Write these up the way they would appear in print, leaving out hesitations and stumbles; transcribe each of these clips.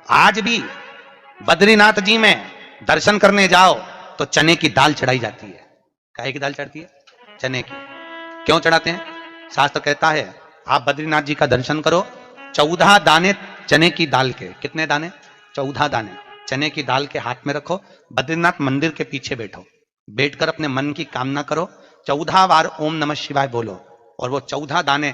आज भी बद्रीनाथ जी में दर्शन करने जाओ तो चने की दाल चढ़ाई जाती है। काहे की दाल चढ़ती है? चने की। क्यों चढ़ाते हैं? शास्त्र कहता है आप बद्रीनाथ जी का दर्शन करो, 14 दाने चने की दाल के। कितने दाने? 14 दाने चने की दाल के हाथ में रखो, बद्रीनाथ मंदिर के पीछे बैठो, बैठकर अपने मन की कामना करो, 14 बार ओम नमः शिवाय बोलो और वो 14 दाने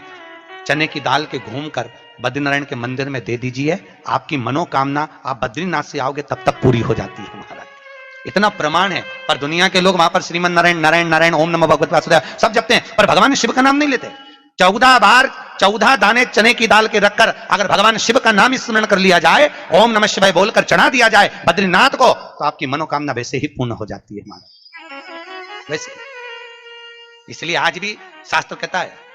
चने की दाल के घूमकर बद्रीनारायण के मंदिर में दे दीजिए। आपकी मनोकामना आप बद्रीनाथ से आओगे तब तक पूरी हो जाती है महाराज। इतना प्रमाण है। पर दुनिया के लोग वहां पर श्रीमन नारायण नारायण नारायण ओम नमः भगवते वासुदेवाय सब जपते हैं, पर भगवान शिव का नाम नहीं लेते। 14 बार 14 दाने चने की दाल के रखकर अगर भगवान शिव का नाम स्मरण कर लिया जाए, ओम नमः शिवाय बोलकर चढ़ा दिया जाए बद्रीनाथ को, तो आपकी मनोकामना वैसे ही पूर्ण हो जाती है महाराज। वैसे इसलिए आज भी शास्त्र कहता है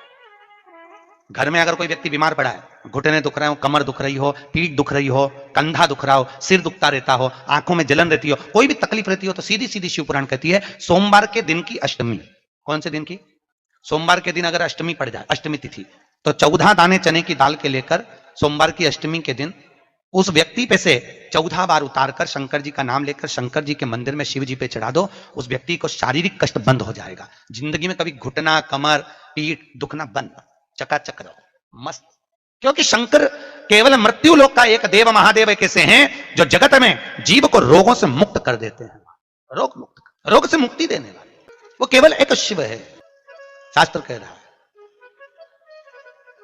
घर में अगर कोई व्यक्ति बीमार पड़ा है, घुटने दुख रहे हो, कमर दुख रही हो, पीठ दुख रही हो, कंधा दुख रहा हो, सिर दुखता रहता हो, आंखों में जलन रहती हो, कोई भी तकलीफ रहती हो, तो सीधी सीधी शिव पुराण कहती है सोमवार के दिन की अष्टमी। कौन से दिन की? सोमवार के दिन अगर अष्टमी पड़ जाए, अष्टमी तिथि, तो 14 दाने चने की दाल के लेकर सोमवार की अष्टमी के दिन उस व्यक्ति पे से 14 बार उतारकर शंकर जी का नाम लेकर शंकर जी के मंदिर में शिव जी पे चढ़ा दो। उस व्यक्ति को शारीरिक कष्ट बंद हो जाएगा। जिंदगी में कभी घुटना, कमर, पीठ दुखना बंद, चकाचक रहो, मस्त। क्योंकि शंकर केवल मृत्यु लोक का एक देव महादेव एक ऐसे हैं जो जगत में जीव को रोगों से मुक्त कर देते हैं। रोग मुक्त, रोग से मुक्ति देने वाले वो केवल एक शिव है। शास्त्र कह रहा है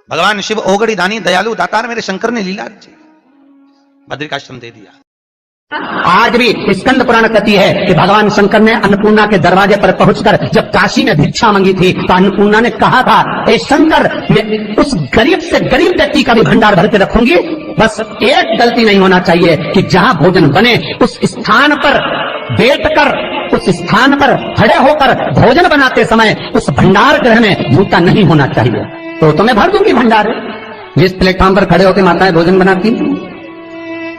भगवान शिव ओगड़ी दानी दयालु दातार मेरे शंकर ने लीला रची, बद्रिकाश्रम दे दिया। आज भी स्कंद पुराण कहती है कि भगवान शंकर ने अन्नपूर्णा के दरवाजे पर पहुंचकर जब काशी में भिक्षा मांगी थी तो अन्नपूर्णा ने कहा था, ए शंकर, मैं उस गरीब से गरीब व्यक्ति का भी भंडार भर के रखूंगी, बस एक गलती नहीं होना चाहिए कि जहां भोजन बने उस स्थान पर बैठकर, उस स्थान पर खड़े होकर भोजन बनाते समय उस भंडार गृह में जूता नहीं होना चाहिए। तो मैं भर दूंगी भंडार। जिस प्लेटफॉर्म पर खड़े होकर माताएं भोजन बनाती,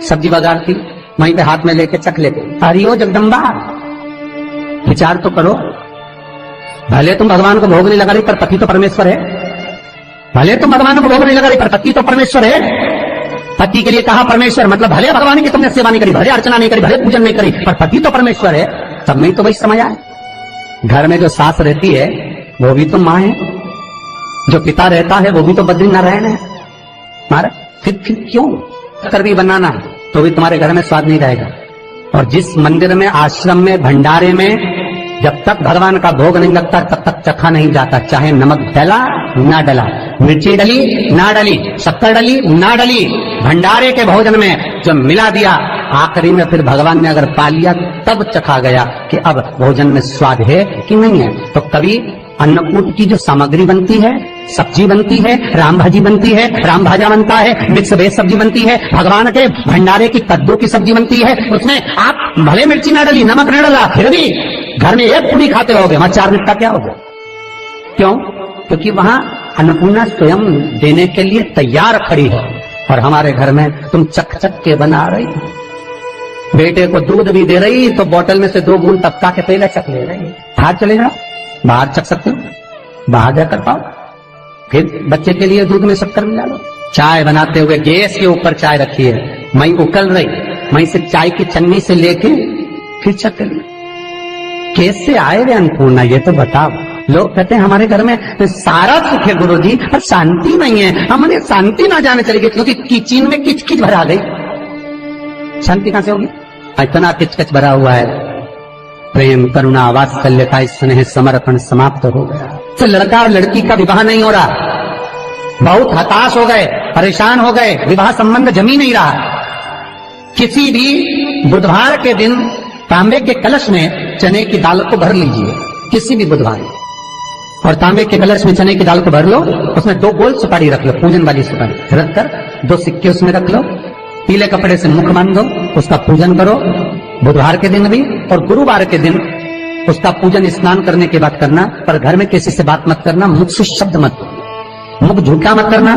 सब्जी बाजारती, वहीं पे हाथ में लेके चख लेते, हरिओ जगदम्बा, विचार तो करो। भले तुम भगवान को भोग नहीं लगा रही पर पति तो परमेश्वर है। भले तुम भगवान को भोग नहीं लगा रही पर पति तो परमेश्वर है। पति के लिए कहा परमेश्वर, मतलब भले भगवान की तुमने सेवा नहीं करी, भले अर्चना नहीं करी, भले पूजन नहीं करी, पर पति तो परमेश्वर है। तब में तो वही समझ आए। घर में जो सास रहती है वो भी तो माँ है, जो पिता रहता है वो भी तो बद्रीनारायण है। महाराज फिर क्यों कर भी बनाना तो भी तुम्हारे घर में स्वाद नहीं रहेगा। और जिस मंदिर में, आश्रम में, भंडारे में जब तक भगवान का भोग नहीं लगता तब तक चखा नहीं जाता, चाहे नमक डला ना डला, मिर्ची डली ना डली, शक्कर डली ना डली, भंडारे के भोजन में जब मिला दिया आखिरी में फिर भगवान ने अगर पा लिया तब चखा गया कि अब भोजन में स्वाद है कि नहीं है। तो कभी अन्नकूट की जो सामग्री बनती है, सब्जी बनती है, राम भाजी बनती है, राम भाजा बनता है, मिक्स वेज सब्जी बनती है, भगवान के भंडारे की कद्दू की सब्जी बनती है, उसमें आप भले मिर्ची ना डली, नमक ना डला, फिर भी घर में एक पूरी खाते रहोगे, वहां 4 मिनट का क्या होगा? क्यों? क्योंकि वहां अन्नपूर्णा स्वयं देने के लिए तैयार खड़ी है। और हमारे घर में तुम चक चक के बना रही, बेटे को दूध भी दे रही तो बोतल में से 2 बूंद टपका के पहले चख ले रही। बाहर चले जाओ, बाहर चख सकते हो, बाहर जाकर पाओ, फिर बच्चे के लिए दूध में शक्कर मिला लो। चाय बनाते हुए गैस के ऊपर चाय रखी है, मई उकल रही, मई से चाय की छन्नी से लेके फिर चख ली। कैसे आए रे अन्नपूर्णा, ये तो बताओ। लोग कहते हैं हमारे घर में सारा सुख है गुरुजी, पर शांति नहीं है, हमने शांति ना जाने चली गई क्योंकि किचन में किच किच भरा गई। शांति कहां से होगी? इतना किच किच भरा हुआ है। प्रेम, करुणा, वात्सल्य का स्नेह, समर्पण समाप्त हो गया। तो लड़का और लड़की का विवाह नहीं हो रहा, बहुत हताश हो गए, परेशान हो गए, विवाह संबंध जमी नहीं रहा। किसी भी बुधवार के दिन तांबे के कलश में चने की दाल को भर लीजिए, किसी भी बुधवार, और तांबे के कलश में चने की दाल को भर लो, उसमें 2 गोल सुपारी रख लो, पूजन वाली सुपारी रखकर 2 सिक्के उसमें रख लो, पीले कपड़े से मुख बांध दो, उसका पूजन करो बुधवार के दिन भी, और गुरुवार के दिन उसका पूजन स्नान करने के बाद करना। पर घर में किसी से बात मत करना, मुख से शब्द मत, मुख झूठा मत करना।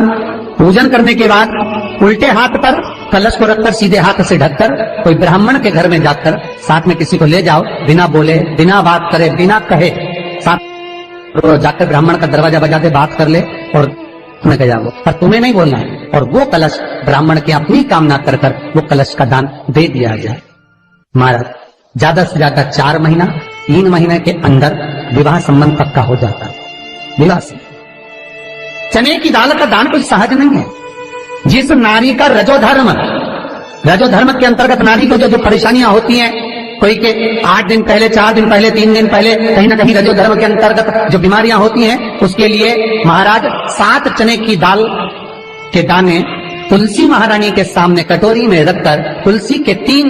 पूजन करने के बाद उल्टे हाथ पर कलश को रखकर सीधे हाथ से ढककर कोई ब्राह्मण के घर में जाकर साथ में किसी को ले जाओ, बिना बोले, बिना बात करे, बिना कहे, साथ जाकर ब्राह्मण का दरवाजा बजा दे, बात कर ले और में गया वो, पर तुम्हें नहीं बोलना है। और वो कलश ब्राह्मण की अपनी कामना कर कर वो कलश का दान दे दिया जाए। महाराज ज्यादा से ज्यादा 4 महीना 3 महीने के अंदर विवाह संबंध पक्का हो जाता है। विवाह से चने की दाल का दान कोई सहज नहीं है। जिस नारी का रजोधर्म के अंतर्गत नारी को जो परेशानियां होती हैं, कोई के 8 दिन पहले, 4 दिन पहले, 3 दिन पहले कहीं ना कहीं रजोधर्म के अंतर्गत जो बीमारियां होती हैं, उसके लिए महाराज 7 चने की दाल के दाने तुलसी महारानी के सामने कटोरी में रखकर तुलसी के 3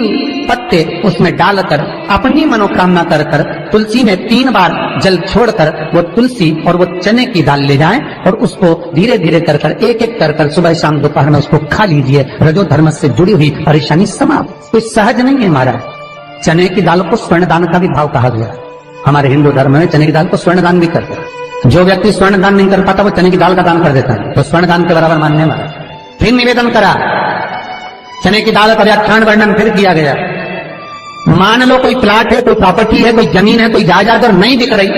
पत्ते उसमें डालकर अपनी मनोकामना कर कर तुलसी में 3 बार जल छोड़कर वो तुलसी और वो चने की दाल ले जाएं और उसको धीरे धीरे कर कर एक एक कर कर सुबह शाम दोपहर में उसको खा लीजिए। रजोधर्म से जुड़ी हुई परेशानी समाप्त। कोई सहज नहीं है महाराज। चने की दाल को स्वर्ण दान का भी भाव कहा गया। हमारे हिंदू धर्म में चने की दाल को स्वर्ण दान भी करते हैं। जो व्यक्ति स्वर्ण दान नहीं कर पाता वो चने की दाल का दान कर देता है, तो स्वर्ण दान के बराबर मानने वाला। फिर निवेदन करा, चने की दाल का व्याख्यान वर्णन फिर किया गया। मान लो कोई प्लाट है, कोई प्रॉपर्टी है, कोई जमीन है, कोई जायदाद और नहीं बिक रही,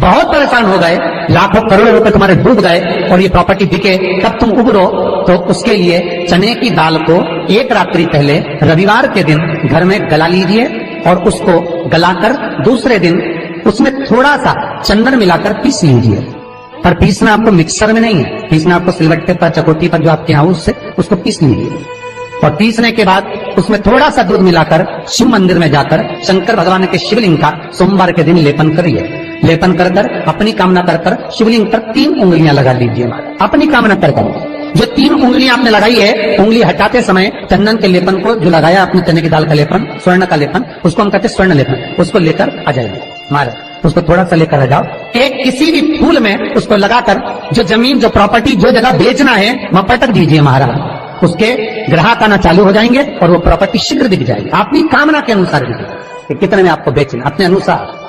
बहुत परेशान हो गए, लाखों करोड़ों रुपए तुम्हारे डूब गए और ये प्रॉपर्टी बिके, तब तुम उबरो, तो उसके लिए चने की दाल को एक रात्रि पहले रविवार के दिन घर में गला लीजिए और उसको गलाकर दूसरे दिन उसमें थोड़ा सा चंदन मिलाकर पीस लीजिए। पर पीसना आपको मिक्सर में नहीं है, पीसना आपको सिलबट्टे पर, चकोटी पर जो आपके यहाँ उससे उसको पीस लीजिए। और पीसने के बाद उसमें थोड़ा सा दूध मिलाकर शिव मंदिर में जाकर शंकर भगवान के शिवलिंग का सोमवार के दिन लेपन करिए। लेपन कर कर अपनी कामना कर कर शिवलिंग पर 3 उंगलियां लगा लीजिए। अपनी कामना कर कर जो 3 उंगलियां आपने लगाई है, उंगली हटाते समय चंदन के लेपन को जो लगाया अपने चने की दाल का लेपन, स्वर्ण का लेपन, उसको हम कहते हैं स्वर्ण लेपन, उसको लेकर आ जाइए महाराज। उसको थोड़ा सा लेकर आ जाओ, एक किसी भी फूल में उसको लगाकर जो जमीन, जो प्रॉपर्टी, जो जगह बेचना है वहां पटक दीजिए महाराज। उसके ग्राहक आना चालू हो जाएंगे और वो प्रॉपर्टी शीघ्र दिख जाएगी। अपनी कामना के अनुसार दिखेगी कि कितने में आपको बेचना, अपने अनुसार।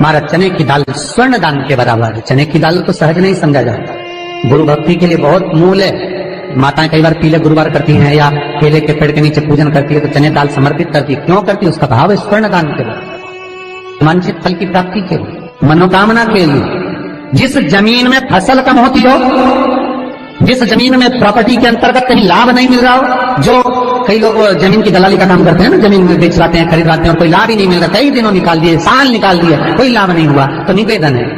महाराज चने की दाल स्वर्ण दान के बराबर है। चने की दाल तो सहज नहीं समझा जाता, गुरु भक्ति के लिए बहुत मूल है। माताएं कई बार पीले गुरुवार करती हैं या केले के पेड़ के नीचे पूजन करती है तो चने दाल समर्पित करती है। क्यों करती है? उसका भाव है स्वर्ण दान के लिए, वांछित फल की प्राप्ति के लिए, मनोकामना के लिए। जिस जमीन में फसल कम होती हो, जिस जमीन में प्रॉपर्टी के अंतर्गत कहीं लाभ नहीं मिल रहा हो, जो कई लोग जमीन की दलाली का काम करते हैं ना, जमीन में बेच लाते हैं, खरीद लाते हैं और कोई लाभ ही नहीं मिल रहा, कई दिनों निकाल दिए, साल निकाल दिए, कोई लाभ नहीं हुआ, तो निवेदन है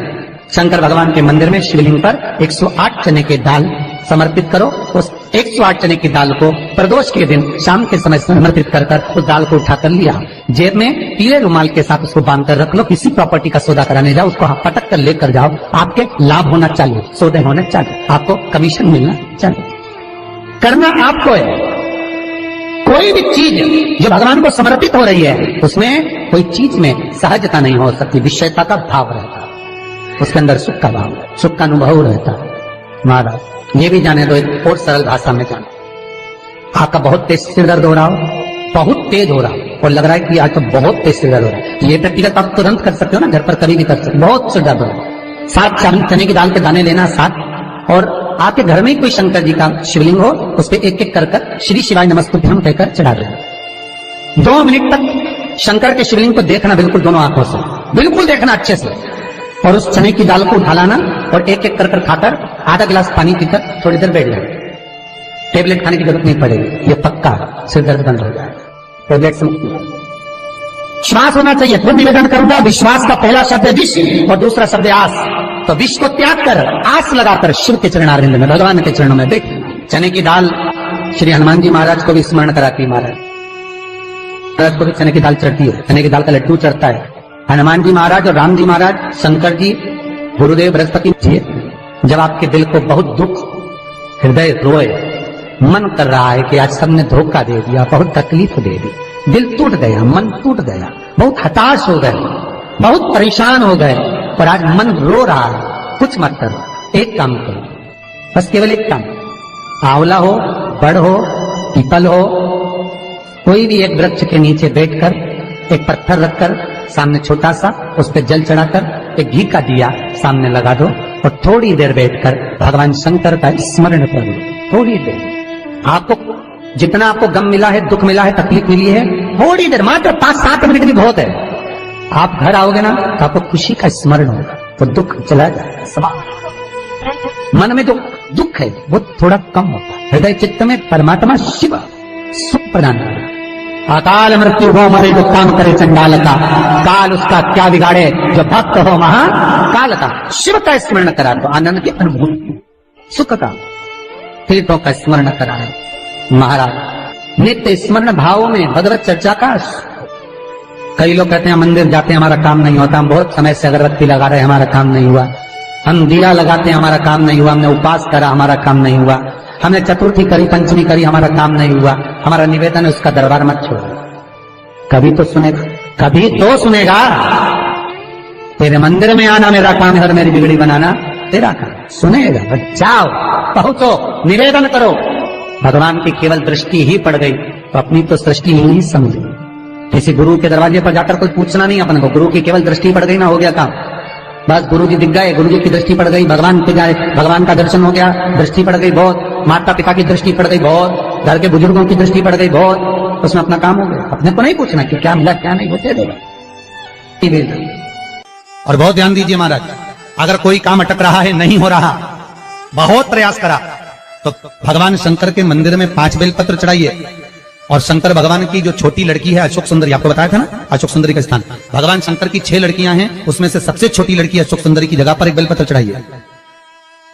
शंकर भगवान के मंदिर में शिवलिंग पर 108 चने की दाल समर्पित करो। उस 108 चने की दाल को प्रदोष के दिन शाम के समय समर्पित कर कर उस दाल को उठाकर लिया, जेब में पीले रुमाल के साथ उसको बांध कर रख लो। किसी प्रॉपर्टी का सौदा कराने जाओ, उसको पटक कर लेकर जाओ, आपके लाभ होना चाहिए, सौदे होने चाहिए, आपको कमीशन मिलना चाहिए। करना आपको है। कोई भी चीज जो भगवान को समर्पित हो रही है उसमें कोई चीज में सहजता नहीं हो सकती, विषयता का भाव रहता है, उसके अंदर सुख का भाव, सुख का अनुभव रहता है। महाराज ये भी जाने दो, एक और सरल भाषा में जाने, आपका बहुत तेज सिर दर्द हो रहा हो, बहुत तेज हो रहा हो और लग रहा है कि आज तो बहुत तेज सिर दर्द हो रहा है, ये व्यक्तिगत आप तुरंत कर सकते हो ना, घर पर कभी भी कर सकते हो। बहुत सिर दर्द हो रहा है, 7 चने की दाल के दाने लेना 7, और आपके घर में ही कोई शंकर जी का शिवलिंग हो, उस पर एक एक कर कर श्री शिवाय नमस्तुभ्यम कहकर चढ़ा देना। 2 मिनट तक शंकर के शिवलिंग को देखना, बिल्कुल दोनों आंखों से, बिल्कुल देखना अच्छे से, और उस चने की दाल को उठा लाना और एक एक कर कर खाकर आधा गिलास पानी पीकर थोड़ी देर बैठ जाए। टेबलेट खाने की जरूरत नहीं पड़ेगी, ये पक्का सिर दर्द बंद हो जाएगा। टेबलेट से विश्वास होना चाहिए। फिर निवेदन करूंगा, विश्वास का पहला शब्द है विष और दूसरा शब्द है आस। तो विष को त्याग कर आस लगाकर शिव के चरणारविंद में, भगवान के चरणों में बैठ। चने की दाल श्री हनुमान जी महाराज को भी स्मरण कराती है। महाराज को भी चने की दाल चढ़ती है, चने की दाल का लड्डू चढ़ता है। हनुमान जी महाराज और राम जी महाराज, शंकर जी, गुरुदेव बृहस्पति जी, जब आपके दिल को बहुत दुख, हृदय रोए, मन कर रहा है कि आज सबने धोखा दे दिया, बहुत तकलीफ दे दी, दिल टूट गया, मन टूट गया, बहुत हताश हो गए, बहुत परेशान हो गए और आज मन रो रहा है, कुछ मत करो, एक काम करो, बस केवल एक काम, आंवला हो, बड़ हो, पीपल हो, कोई भी एक वृक्ष के नीचे बैठकर एक पत्थर रखकर सामने छोटा सा, उस पर जल चढ़ाकर एक घी का दिया सामने लगा दो और थोड़ी देर बैठकर भगवान शंकर का स्मरण कर लो। थोड़ी देर, आपको जितना आपको गम मिला है, दुख मिला है, तकलीफ मिली है, थोड़ी देर, मात्र 5-7 मिनट भी बहुत है। आप घर आओगे ना तो आपको खुशी का स्मरण होगा, तो दुख चला जाएगा। मन में जो दुख है वो थोड़ा कम होता है। हृदय चित्त में परमात्मा शिव सुख प्रदान कर रहा है। अकाल मृत्यु हो मरे जो काम करे चंडाल का, काल उसका क्या बिगाड़े जो भक्त हो महाकाल का। शिव का स्मरण करा तो आनंद की अनुभूति, सुख का, तीर्थों का स्मरण करा है महाराज। नित्य स्मरण भावों में भगवत चर्चा का। कई लोग कहते हैं मंदिर जाते हैं हमारा काम नहीं होता, हम बहुत समय से अगरबत्ती लगा रहे हैं हमारा काम नहीं हुआ, हम दिया लगाते हैं हमारा काम नहीं हुआ, हमने उपवास करा हमारा काम नहीं हुआ, हमने चतुर्थी करी पंचमी करी हमारा काम नहीं हुआ। हमारा निवेदन है उसका दरबार मत छोड़ो, कभी तो सुनेगा, कभी तो सुनेगा। तेरे मंदिर में आना मेरा काम है और मेरी बिगड़ी बनाना तेरा काम। सुनेगा, जाओ पहुंचो, निवेदन करो। भगवान की केवल दृष्टि ही पड़ गई तो अपनी तो सृष्टि ही समझ। किसी गुरु के दरवाजे पर जाकर कोई पूछना नहीं अपन को, गुरु की केवल दृष्टि पड़ गई ना, हो गया काम। बस गुरु जी दिख गए, गुरु जी की दृष्टि पड़ गई, भगवान पे जाए, भगवान का दर्शन हो गया, दृष्टि पड़ गई बहुत, माता पिता की दृष्टि पड़ गई बहुत, घर के बुजुर्गों की दृष्टि पड़ गई बहुत, उसमें अपना काम हो गया। अपने को नहीं पूछना कि क्या मिला क्या नहीं, होते देगा। और बहुत ध्यान दीजिए महाराज, अगर कोई काम अटक रहा है, नहीं हो रहा, बहुत प्रयास करा, तो भगवान शंकर के मंदिर में 5 बेलपत्र चढ़ाइए। और शंकर भगवान की जो छोटी लड़की है अशोक सुंदरी, आपको बताया था ना अशोक सुंदरी का स्थान, भगवान शंकर की 6 लड़कियां हैं, उसमें से सबसे छोटी लड़की अशोक सुंदरी की जगह पर एक बेलपत्र चढ़ाइए।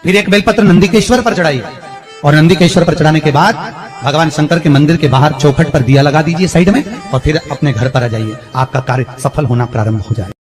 फिर एक बेलपत्र नंदिकेश्वर पर चढ़ाइए, और नंदिकेश्वर पर चढ़ाने के बाद भगवान शंकर के मंदिर के बाहर चौखट पर दिया लगा दीजिए साइड में, और फिर अपने घर पर आ जाइए, आपका कार्य सफल होना प्रारंभ हो जाए।